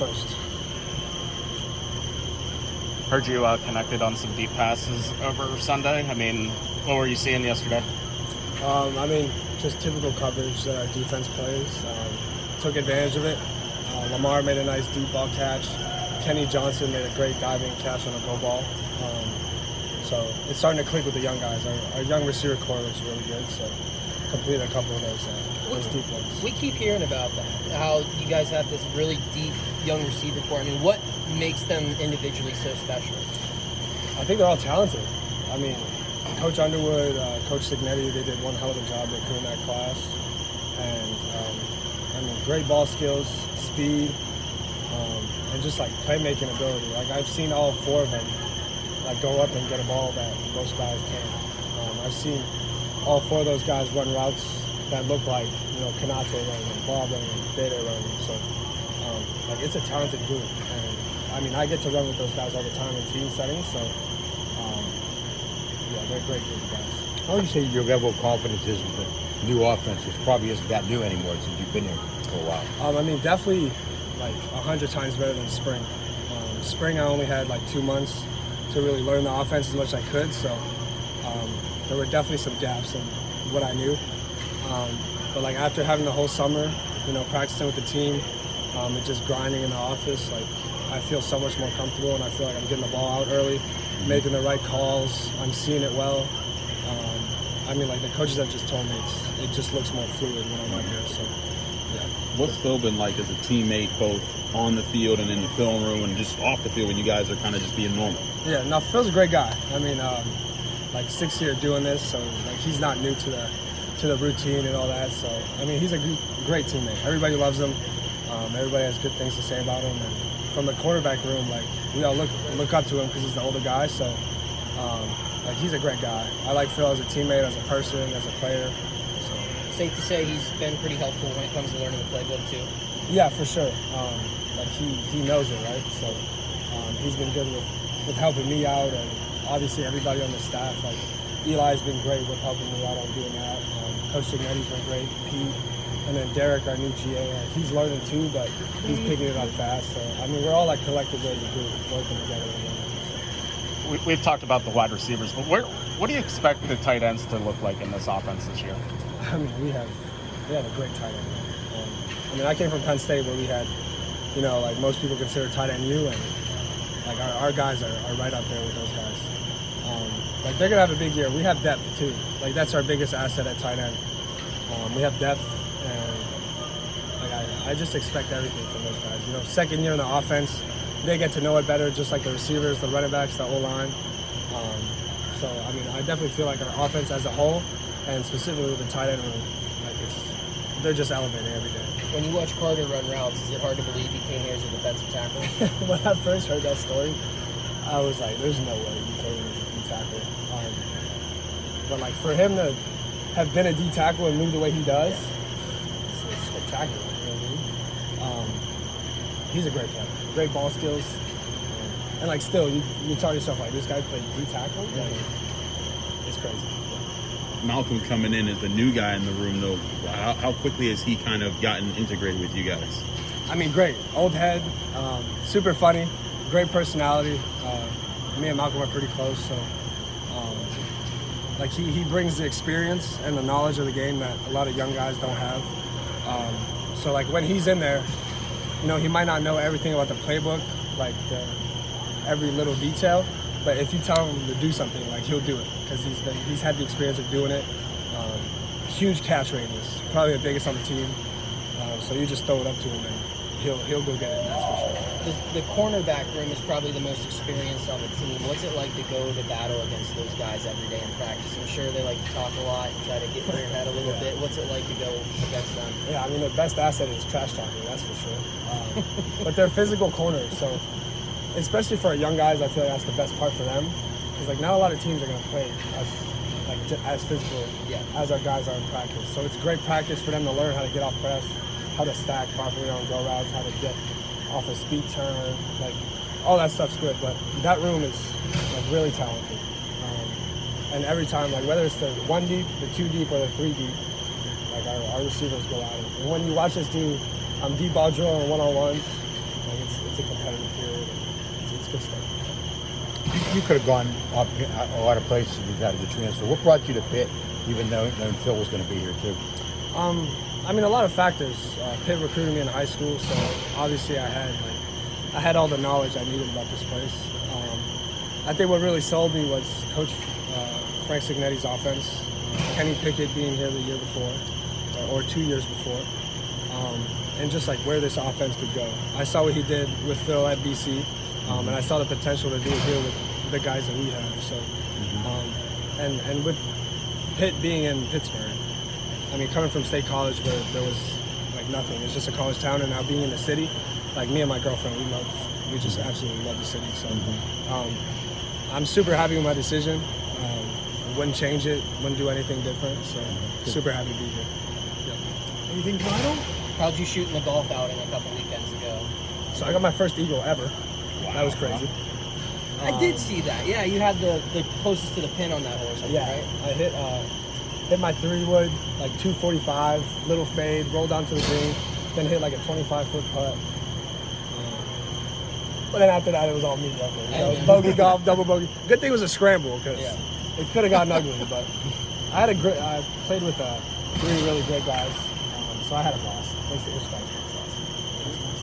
first. Heard you connected on some deep passes over Sunday. I mean, what were you seeing yesterday? I mean, just typical coverage that our defense plays. Took advantage of it. Lamar made a nice deep ball catch. Kenny Johnson made a great diving catch on a go ball. So it's starting to click with the young guys. Our young receiver core looks really good. So completed a couple of those deep ones. We keep hearing about that, how you guys have this really deep young receiver core. I mean, what makes them individually so special? I think they're all talented. I mean, Coach Underwood, Coach Signetti, they did one hell of a job recruiting that class. And, I mean, great ball skills, speed, and just, like, playmaking ability. Like, I've seen all four of them, like, go up and get a ball that most guys can't. I've seen all four of those guys run routes that look like, you know, Kanate running and Bob running and Dede running. So, like, it's a talented group. And, I mean, I get to run with those guys all the time in team settings, so, yeah, they're a great group of guys. How would you say your level of confidence is with the new offense, which probably isn't that new anymore since you've been here for a while? I mean, definitely, like, 100 times better than spring. Spring, I only had, like, 2 months to really learn the offense as much as I could, so there were definitely some gaps in what I knew. But, like, after having the whole summer, you know, practicing with the team and just grinding in the office, like, I feel so much more comfortable, and I feel like I'm getting the ball out early, making the right calls. I'm seeing it well. I mean, like, the coaches have just told me it just looks more fluid when I'm out here. So, yeah. What's Phil been like as a teammate, both on the field and in the film room and just off the field when you guys are kind of just being normal? Yeah, no, Phil's a great guy. I mean, like, 6 years doing this, so, like, he's not new to the routine and all that. So, I mean, he's a great teammate. Everybody loves him. Everybody has good things to say about him. And from the quarterback room, like, we all look up to him because he's the older guy. So, like, he's a great guy. I like Phil as a teammate, as a person, as a player. So. Safe to say he's been pretty helpful when it comes to learning the playbook too. Yeah, for sure. Like, he knows it, right? So he's been good with helping me out, and obviously everybody on the staff. Like, Eli's been great with helping me out on doing that. Coach Signetti's been great. Pete. And then Derek, our new GA, he's learning too, but he's picking it up fast. So, I mean, we're all, like, collectively as a group working together. We've talked about the wide receivers, but what do you expect the tight ends to look like in this offense this year? I mean, we have a great tight end. I mean, I came from Penn State where we had, you know, like, most people consider tight end U, and, like, our guys are right up there with those guys. Like, they're going to have a big year. We have depth too. Like, that's our biggest asset at tight end. We have depth. And, like, I just expect everything from those guys. You know, second year in the offense, they get to know it better, just like the receivers, the running backs, the O-line. So, I mean, I definitely feel like our offense as a whole, and specifically with the tight end room, like, they're just elevating every day. When you watch Carter run routes, is it hard to believe he came here as a defensive tackle? When I first heard that story, I was like, there's no way he came here as a D tackle. But, like, for him to have been a D tackle and move the way he does, it's spectacular. You know what I mean? He's a great player, great ball skills, and, like, still, you tell yourself, like, this guy played D tackle. Like, it's crazy. Malcolm coming in as the new guy in the room, though, how quickly has he kind of gotten integrated with you guys? I mean, great. Old head, super funny, great personality. Me and Malcolm are pretty close, so like, he brings the experience and the knowledge of the game that a lot of young guys don't have. So, like, when he's in there, you know, he might not know everything about the playbook, like every little detail, but if you tell him to do something, like, he'll do it because he's had the experience of doing it. Huge catch radius, probably the biggest on the team. So you just throw it up to him and he'll go get it. That's for sure. The cornerback room is probably the most experienced on the team. What's it like to go to battle against those guys every day in practice? I'm sure they like to talk a lot and try to get in their head a little bit. What's it like to go against them? Yeah, I mean, the best asset is trash talking, that's for sure. But they're physical corners, so especially for our young guys, I feel like that's the best part for them. Because, like, not a lot of teams are going to play as physical as our guys are in practice. So it's great practice for them to learn how to get off press, how to stack properly on go routes, how to get off a speed turn, like, all that stuff's good. But that room is, like, really talented. And every time, like, whether it's the 1 deep, the 2 deep, or the 3 deep, like, our receivers go out. And when you watch us do deep ball drill and one-on-ones, like, a competitive period. It's good stuff. You could have gone up a lot of places if you had to transfer. What brought you to Pitt, even though Phil was going to be here too? I mean, a lot of factors. Pitt recruited me in high school, so obviously I had all the knowledge I needed about this place. I think what really sold me was Coach Frank Cignetti's offense. Kenny Pickett being here the year before, or 2 years before, and just like where this offense could go. I saw what he did with Phil at BC, and I saw the potential to do it here with the guys that we have. So, and with Pitt being in Pittsburgh, I mean, coming from State College where there was like nothing, it's just a college town, and now being in the city, like me and my girlfriend, we just absolutely love the city. So, I'm super happy with my decision. Wouldn't change it, wouldn't do anything different. So, super happy to be here. Yeah. Anything final? How'd you shoot in the golf outing a couple weekends ago? So I got my first eagle ever. Wow. That was crazy. I did see that. Yeah, you had the closest to the pin on that horse, Yeah, right? I hit my 3-wood, like 245, little fade, rolled onto the green, then hit like a 25-foot putt. But then after that, it was all mediocre. You know, bogey golf, double bogey. Good thing it was a scramble because it could have gotten ugly. But I played with 3 really great guys, so I had a blast. It was fun.